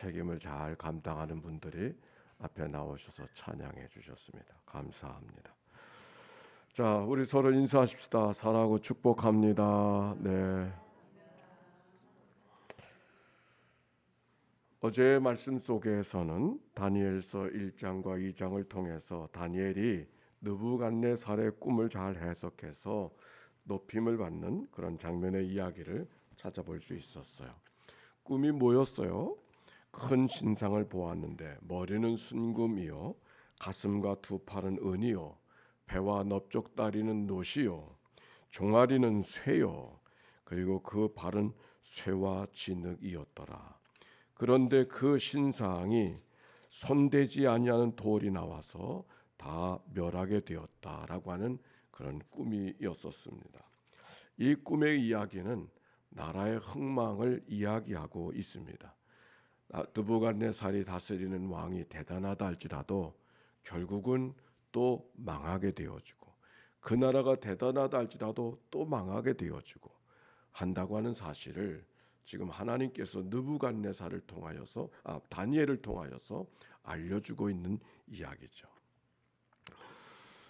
책임을 잘 감당하는 분들이 앞에 나오셔서 찬양해 주셨습니다. 감사합니다. 자, 우리 서로 인사하십시다. 사랑하고 축복합니다. 네. 어제의 말씀 속에서는 다니엘서 1장과 2장을 통해서 다니엘이 느부갓네살의 꿈을 잘 해석해서 높임을 받는 그런 장면의 이야기를 찾아볼 수 있었어요. 꿈이 뭐였어요? 큰 신상을 보았는데 머리는 순금이요, 가슴과 두 팔은 은이요, 배와 넓적다리는 노시요, 종아리는 쇠요, 그리고 그 발은 쇠와 진흙이었더라. 그런데 그 신상이 손대지 아니하는 돌이 나와서 다 멸하게 되었다라고 하는 그런 꿈이었었습니다. 이 꿈의 이야기는 나라의 흥망을 이야기하고 있습니다. 느부갓네살이 다스리는 왕이 대단하다 할지라도 결국은 또 망하게 되어지고, 그 나라가 대단하다 할지라도 또 망하게 되어지고 한다고 하는 사실을 지금 하나님께서 느부갓네살을 통하여서 다니엘을 통하여서 알려주고 있는 이야기죠.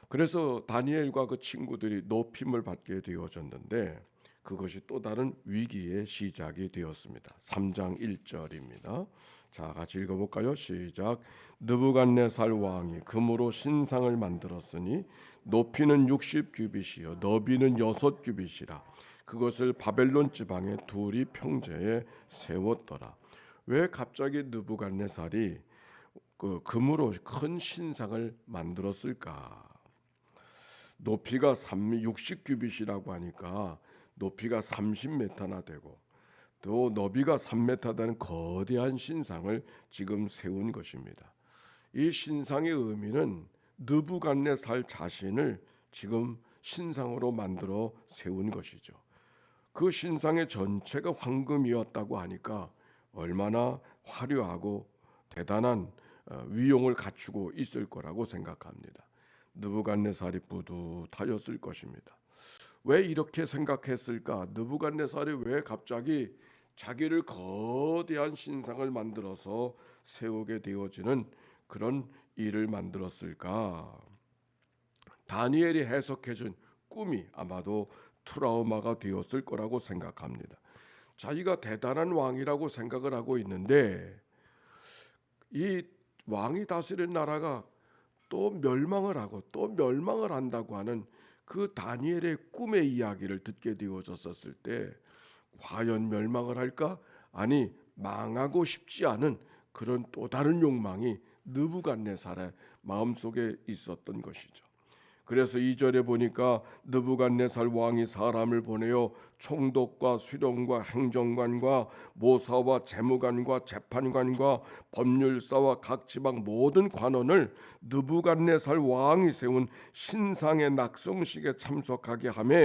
그래서 다니엘과 그 친구들이 높임을 받게 되어졌는데 그것이 또 다른 위기의 시작이 되었습니다. 3장 1절입니다. 자, 같이 읽어볼까요? 시작. 느부갓네살 왕이 금으로 신상을 만들었으니 높이는 60규빗이요 너비는 6규빗이라. 그것을 바벨론 지방의 두리 평지에 세웠더라. 왜 갑자기 느부갓네살이 그 금으로 큰 신상을 만들었을까? 높이가 60규빗이라고 하니까 높이가 30m나 되고 또 너비가 3m 되는 거대한 신상을 지금 세운 것입니다. 이 신상의 의미는 느부갓네살 자신을 지금 신상으로 만들어 세운 것이죠. 그 신상의 전체가 황금이었다고 하니까 얼마나 화려하고 대단한 위용을 갖추고 있을 거라고 생각합니다. 느부갓네살이 뿌듯하였을 것입니다. 왜 이렇게 생각했을까? 느부갓네살이 왜 갑자기 자기를 거대한 신상을 만들어서 세우게 되어지는 그런 일을 만들었을까? 다니엘이 해석해준 꿈이 아마도 트라우마가 되었을 거라고 생각합니다. 자기가 대단한 왕이라고 생각을 하고 있는데 이 왕이 다스리는 나라가 또 멸망을 하고 또 멸망을 한다고 하는 그 다니엘의 꿈의 이야기를 듣게 되어졌었을 때 과연 멸망을 할까? 아니, 망하고 싶지 않은 그런 또 다른 욕망이 느부갓네살의 마음속에 있었던 것이죠. 그래서 2절에 보니까 느부갓네살 왕이 사람을 보내어 총독과 수령과 행정관과 모사와 재무관과 재판관과 법률사와 각 지방 모든 관원을 느부갓네살 왕이 세운 신상의 낙성식에 참석하게 하며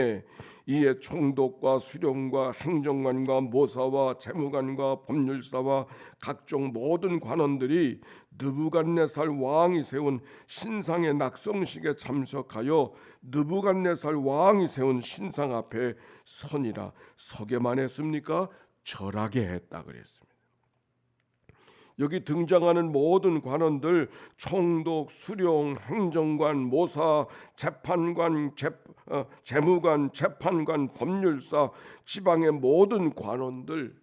이에 총독과 수령과 행정관과 모사와 재무관과 법률사와 각종 모든 관원들이 느부갓네살 왕이 세운 신상의 낙성식에 참석하여 느부갓네살 왕이 세운 신상 앞에 선이라. 서게만 했습니까? 절하게 했다 그랬습니다. 여기 등장하는 모든 관원들, 총독, 수령, 행정관, 모사, 재판관, 재무관, 재판관, 법률사, 지방의 모든 관원들,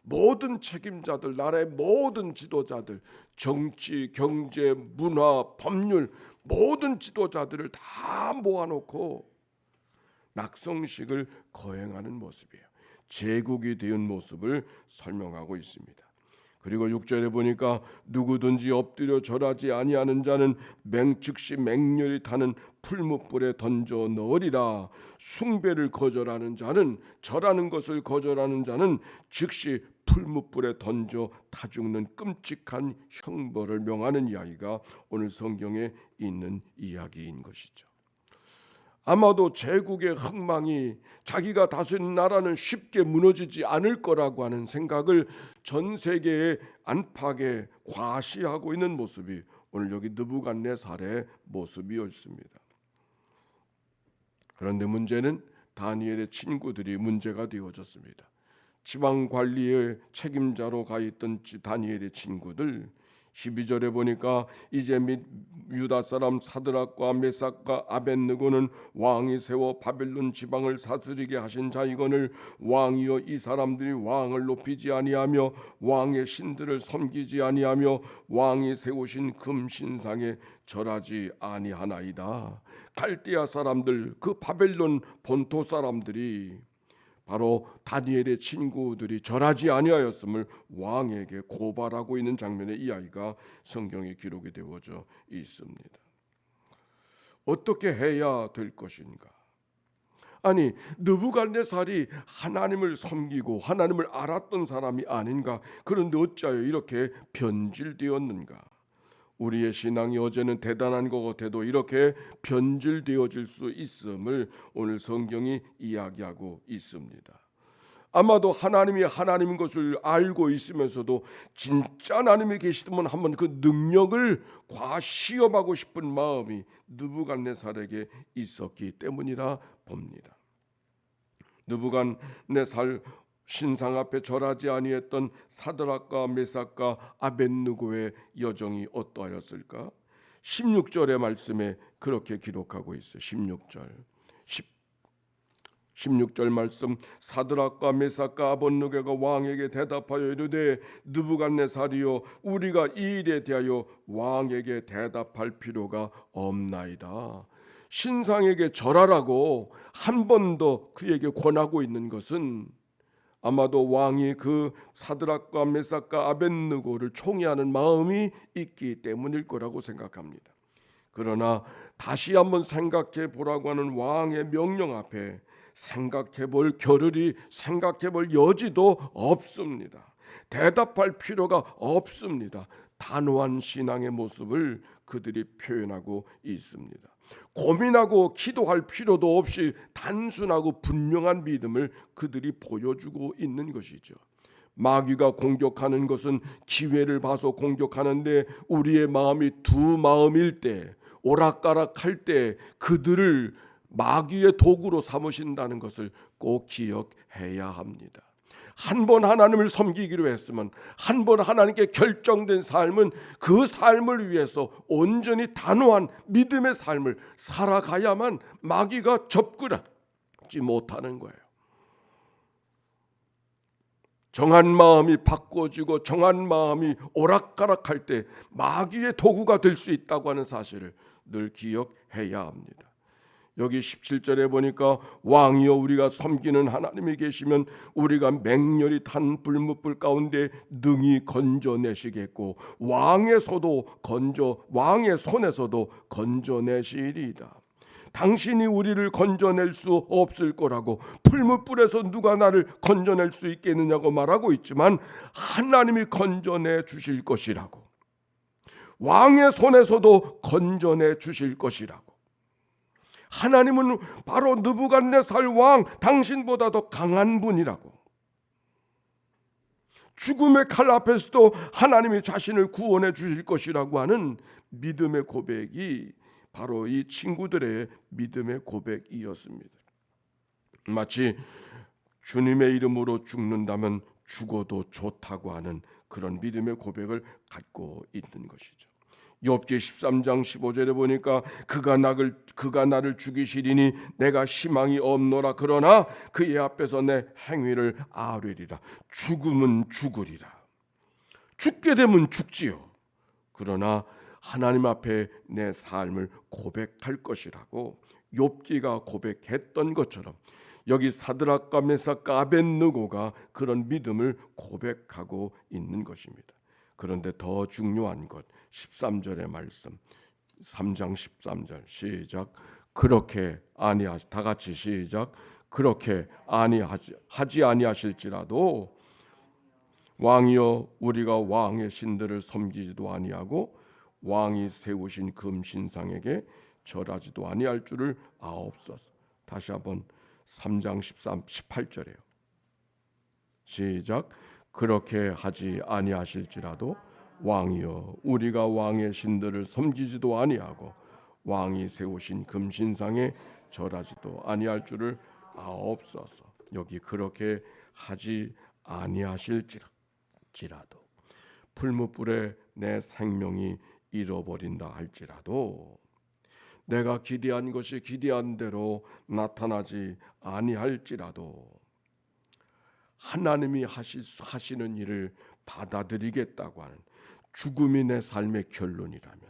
모든 책임자들, 나라의 모든 지도자들, 정치, 경제, 문화, 법률 모든 지도자들을 다 모아놓고 낙성식을 거행하는 모습이에요. 제국이 되는 모습을 설명하고 있습니다. 그리고 6절에 보니까 누구든지 엎드려 절하지 아니하는 자는 즉시 맹렬히 타는 풀무불에 던져 넣으리라. 숭배를 거절하는 자는, 절하는 것을 거절하는 자는 즉시 풀무불에 던져 타 죽는 끔찍한 형벌을 명하는 이야기가 오늘 성경에 있는 이야기인 것이죠. 아마도 제국의 흥망이 자기가 다스리는 나라는 쉽게 무너지지 않을 거라고 하는 생각을 전 세계의 안팎에 과시하고 있는 모습이 오늘 여기 느부갓네살의 모습이었습니다. 그런데 문제는 다니엘의 친구들이 문제가 되어졌습니다. 지방 관리의 책임자로 가 있던 다니엘의 친구들, 12절에 보니까 이제 유다 사람 사드락과 메삭과 아벳느고는 왕이 세워 바벨론 지방을 다스리게 하신 자이거늘 왕이여 이 사람들이 왕을 높이지 아니하며 왕의 신들을 섬기지 아니하며 왕이 세우신 금 신상에 절하지 아니하나이다. 갈대아 사람들, 그 바벨론 본토 사람들이 바로 다니엘의 친구들이 절하지 아니하였음을 왕에게 고발하고 있는 장면의 이야기가 성경에 기록이 되어져 있습니다. 어떻게 해야 될 것인가? 아니, 느부갓네살이 하나님을 섬기고 하나님을 알았던 사람이 아닌가? 그런데 어찌하여 이렇게 변질되었는가? 우리의 신앙이 어제는 대단한 것 같아도 이렇게 변질되어질 수 있음을 오늘 성경이 이야기하고 있습니다. 아마도 하나님이 하나님인 것을 알고 있으면서도 진짜 하나님이 계시다면 한번 그 능력을 과시험하고 싶은 마음이 느부갓네살에게 있었기 때문이라 봅니다. 느부갓네살 신상 앞에 절하지 아니했던 사드락과 메삭과 아벳느고의 여정이 어떠하였을까? 16절의 말씀에 그렇게 기록하고 있어요. 16절 말씀, 사드락과 메삭과 아벳느고가 왕에게 대답하여 이르되 느부갓네살이여 우리가 이 일에 대하여 왕에게 대답할 필요가 없나이다. 신상에게 절하라고 한 번 더 그에게 권하고 있는 것은 아마도 왕이 그 사드락과 메삭과 아벳느고를 총애하는 마음이 있기 때문일 거라고 생각합니다. 그러나 다시 한번 생각해 보라고 하는 왕의 명령 앞에 생각해 볼 겨를이, 생각해 볼 여지도 없습니다. 대답할 필요가 없습니다. 단호한 신앙의 모습을 그들이 표현하고 있습니다. 고민하고 기도할 필요도 없이 단순하고 분명한 믿음을 그들이 보여주고 있는 것이죠. 마귀가 공격하는 것은 기회를 봐서 공격하는데 우리의 마음이 두 마음일 때, 오락가락할 때 그들을 마귀의 도구로 삼으신다는 것을 꼭 기억해야 합니다. 한 번 하나님을 섬기기로 했으면 한 번 하나님께 결정된 삶은 그 삶을 위해서 온전히 단호한 믿음의 삶을 살아가야만 마귀가 접근하지 못하는 거예요. 정한 마음이 바꿔지고 정한 마음이 오락가락할 때 마귀의 도구가 될 수 있다고 하는 사실을 늘 기억해야 합니다. 여기 17절에 보니까 왕이여 우리가 섬기는 하나님이 계시면 우리가 맹렬히 탄 불뭇불 가운데 능히 건져내시겠고 왕의 손에서도 건져내시리이다. 당신이 우리를 건져낼 수 없을 거라고, 풀무불에서 누가 나를 건져낼 수 있겠느냐고 말하고 있지만 하나님이 건져내 주실 것이라고, 왕의 손에서도 건져내 주실 것이라고. 하나님은 바로 느부갓네살 왕 당신보다 더 강한 분이라고. 죽음의 칼 앞에서도 하나님이 자신을 구원해 주실 것이라고 하는 믿음의 고백이 바로 이 친구들의 믿음의 고백이었습니다. 마치 주님의 이름으로 죽는다면 죽어도 좋다고 하는 그런 믿음의 고백을 갖고 있는 것이죠. 욥기 13장 15절에 보니까 그가 나를 죽이시리니 내가 희망이 없노라. 그러나 그의 앞에서 내 행위를 아뢰리라. 죽음은 죽으리라. 죽게 되면 죽지요. 그러나 하나님 앞에 내 삶을 고백할 것이라고 욥기가 고백했던 것처럼 여기 사드락과 메삭과 아벳느고가 그런 믿음을 고백하고 있는 것입니다. 그런데 더 중요한 것 13절의 말씀, 3장 13절 시작. 그렇게 아니하시, 다 같이 시작. 그렇게 하지 아니하실지라도 왕이여 우리가 왕의 신들을 섬기지도 아니하고 왕이 세우신 금신상에게 절하지도 아니할 줄을 아옵소서. 다시 한번 3장 18절에요. 시작. 그렇게 하지 아니하실지라도 왕이여 우리가 왕의 신들을 섬기지도 아니하고 왕이 세우신 금신상에 절하지도 아니할 줄을 아옵소서. 여기 그렇게 하지 아니하실지라도 풀무불에 내 생명이 잃어버린다 할지라도 내가 기대한 것이 기대한 대로 나타나지 아니할지라도 하나님이 하시는 일을 받아들이겠다고 하는 죽음이 내 삶의 결론이라면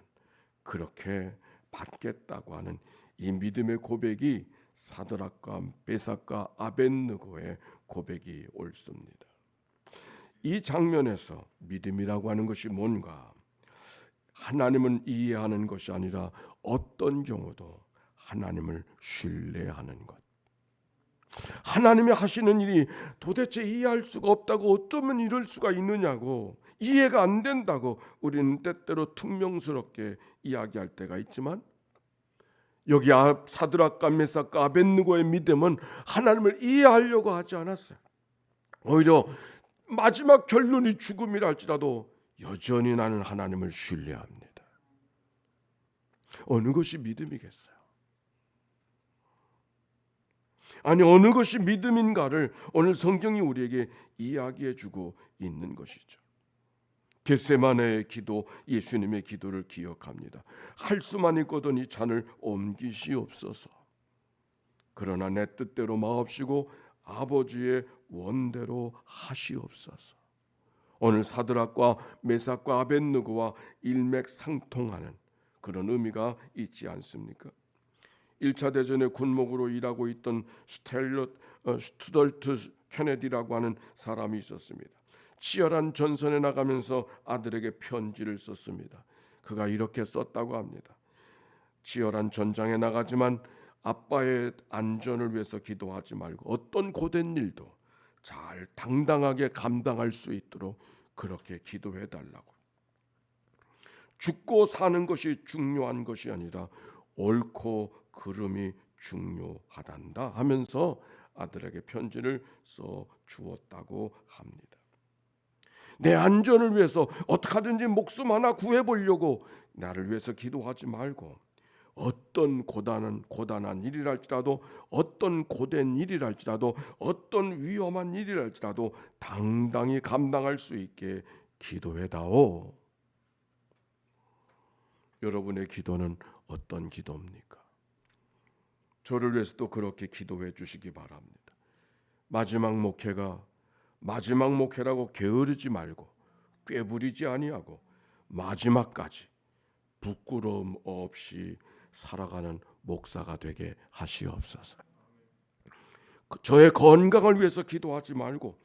그렇게 받겠다고 하는 이 믿음의 고백이 사드락과 메삭과 아벳느고의 고백이 옳습니다. 이 장면에서 믿음이라고 하는 것이 뭔가? 하나님은 이해하는 것이 아니라 어떤 경우도 하나님을 신뢰하는 것. 하나님이 하시는 일이 도대체 이해할 수가 없다고 어쩌면 이럴 수가 있느냐고 이해가 안 된다고 우리는 때때로 퉁명스럽게 이야기할 때가 있지만 여기 사드락과 메삭과 아벳느고의 믿음은 하나님을 이해하려고 하지 않았어요. 오히려 마지막 결론이 죽음이라 할지라도 여전히 나는 하나님을 신뢰합니다. 어느 것이 믿음이겠어요? 아니 어느 것이 믿음인가를 오늘 성경이 우리에게 이야기해주고 있는 것이죠. 겟세마네의 기도, 예수님의 기도를 기억합니다. 할 수만 있거든 이 잔을 옮기시옵소서. 그러나 내 뜻대로 마옵시고 아버지의 원대로 하시옵소서. 오늘 사드락과 메삭과 아벳느고와 일맥상통하는 그런 의미가 있지 않습니까? 1차 대전의 군목으로 일하고 있던 스튜덜트 케네디라고 하는 사람이 있었습니다. 치열한 전선에 나가면서 아들에게 편지를 썼습니다. 그가 이렇게 썼다고 합니다. 치열한 전장에 나가지만 아빠의 안전을 위해서 기도하지 말고 어떤 고된 일도 잘 당당하게 감당할 수 있도록 그렇게 기도해 달라고. 죽고 사는 것이 중요한 것이 아니라 옳고 그름이 중요하단다 하면서 아들에게 편지를 써 주었다고 합니다. 내 안전을 위해서 어떻게 하든지 목숨 하나 구해보려고 나를 위해서 기도하지 말고 어떤 고단한 일이랄지라도 어떤 고된 일이랄지라도 어떤 위험한 일이랄지라도 당당히 감당할 수 있게 기도해다오. 여러분의 기도는 어떤 기도입니까? 저를 위해서도 그렇게 기도해 주시기 바랍니다. 마지막 목회가 마지막 목회라고 게으르지 말고 꾀부리지 아니하고 마지막까지 부끄러움 없이 살아가는 목사가 되게 하시옵소서. 저의 건강을 위해서 기도하지 말고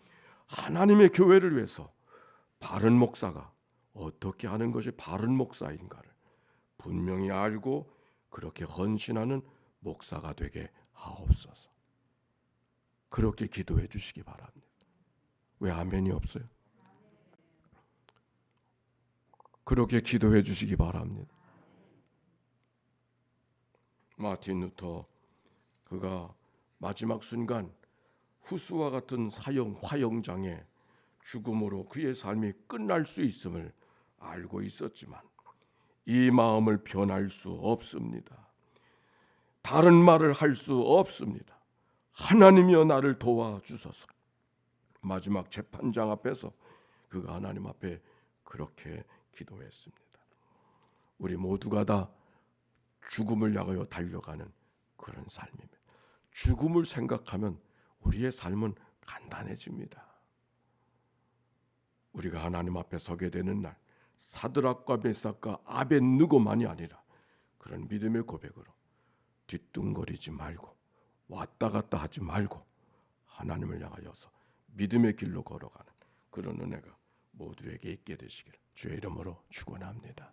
하나님의 교회를 위해서 바른 목사가 어떻게 하는 것이 바른 목사인가를 분명히 알고 그렇게 헌신하는 목사가 되게 하옵소서. 그렇게 기도해 주시기 바랍니다. 왜 아멘이 없어요? 그렇게 기도해 주시기 바랍니다. 마틴 루터 그가 마지막 순간 후스와 같은 화형장에 죽음으로 그의 삶이 끝날 수 있음을 알고 있었지만 이 마음을 변할 수 없습니다. 다른 말을 할 수 없습니다. 하나님이여 나를 도와주소서. 마지막 재판장 앞에서 그가 하나님 앞에 그렇게 기도했습니다. 우리 모두가 다 죽음을 향하여 달려가는 그런 삶입니다. 죽음을 생각하면 우리의 삶은 간단해집니다. 우리가 하나님 앞에 서게 되는 날 사드락과 메삭과 아벳느고만이 아니라 그런 믿음의 고백으로 뒤뚱거리지 말고 왔다 갔다 하지 말고 하나님을 향하여서 믿음의 길로 걸어가는 그런 은혜가 모두에게 있게 되시기를 주의 이름으로 축원합니다.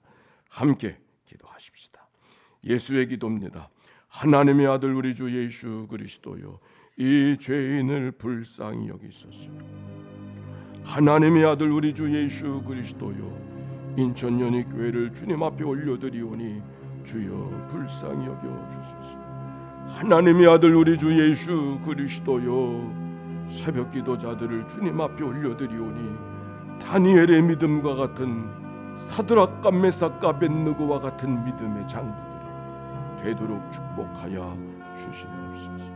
함께 기도하십시다. 예수의 기도입니다. 하나님의 아들 우리 주 예수 그리스도요, 이 죄인을 불쌍히 여기소서. 하나님의 아들 우리 주 예수 그리스도요, 인천연희교회를 주님 앞에 올려드리오니 주여 불쌍히 여겨주소서. 하나님의 아들 우리 주 예수 그리스도요, 새벽 기도자들을 주님 앞에 올려드리오니 다니엘의 믿음과 같은 사드락과 메삭과 아벳느고와 같은 믿음의 장부들이 되도록 축복하여 주시옵소서.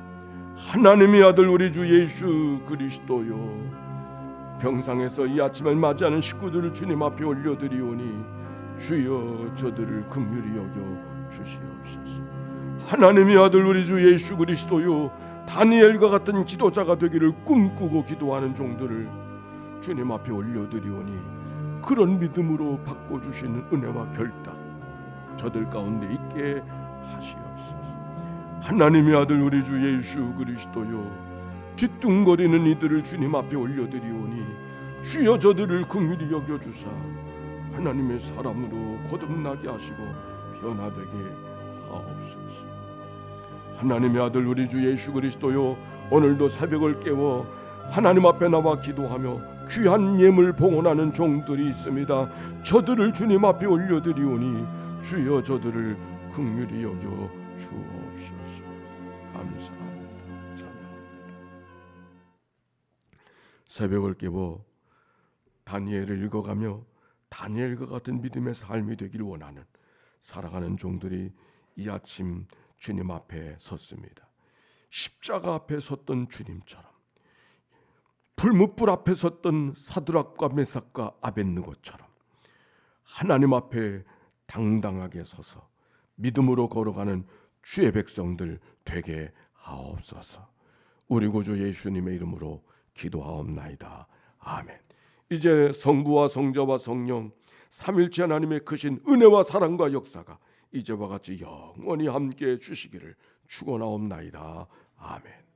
하나님의 아들 우리 주 예수 그리스도요, 병상에서 이 아침을 맞이하는 식구들을 주님 앞에 올려드리오니 주여 저들을 긍휼히 여겨 주시옵소서. 하나님의 아들 우리 주 예수 그리스도요, 다니엘과 같은 기도자가 되기를 꿈꾸고 기도하는 종들을 주님 앞에 올려드리오니 그런 믿음으로 바꿔주시는 은혜와 결단 저들 가운데 있게 하시옵소서. 하나님의 아들 우리 주 예수 그리스도요, 뒤뚱거리는 이들을 주님 앞에 올려드리오니 주여 저들을 긍휼히 여겨주사 하나님의 사람으로 거듭나게 하시고 변화되게 하옵소서. 하나님의 아들 우리 주 예수 그리스도요, 오늘도 새벽을 깨워 하나님 앞에 나와 기도하며 귀한 예물 봉헌하는 종들이 있습니다. 저들을 주님 앞에 올려드리오니 주여 저들을 긍휼히 여겨 주옵소서. 감사합니다. 찬양합니다. 새벽을 깨워 다니엘을 읽어가며 다니엘과 같은 믿음의 삶이 되길 원하는 사랑하는 종들이 이 아침 주님 앞에 섰습니다. 십자가 앞에 섰던 주님처럼, 불뭇불 앞에 섰던 사드락과 메삭과 아벳느고처럼 하나님 앞에 당당하게 서서 믿음으로 걸어가는 주의 백성들 되게 하옵소서. 우리 구주 예수님의 이름으로 기도하옵나이다. 아멘. 이제 성부와 성자와 성령 삼일체 하나님의 크신 은혜와 사랑과 역사가 이제와 같이 영원히 함께해 주시기를 축원하옵나이다. 아멘.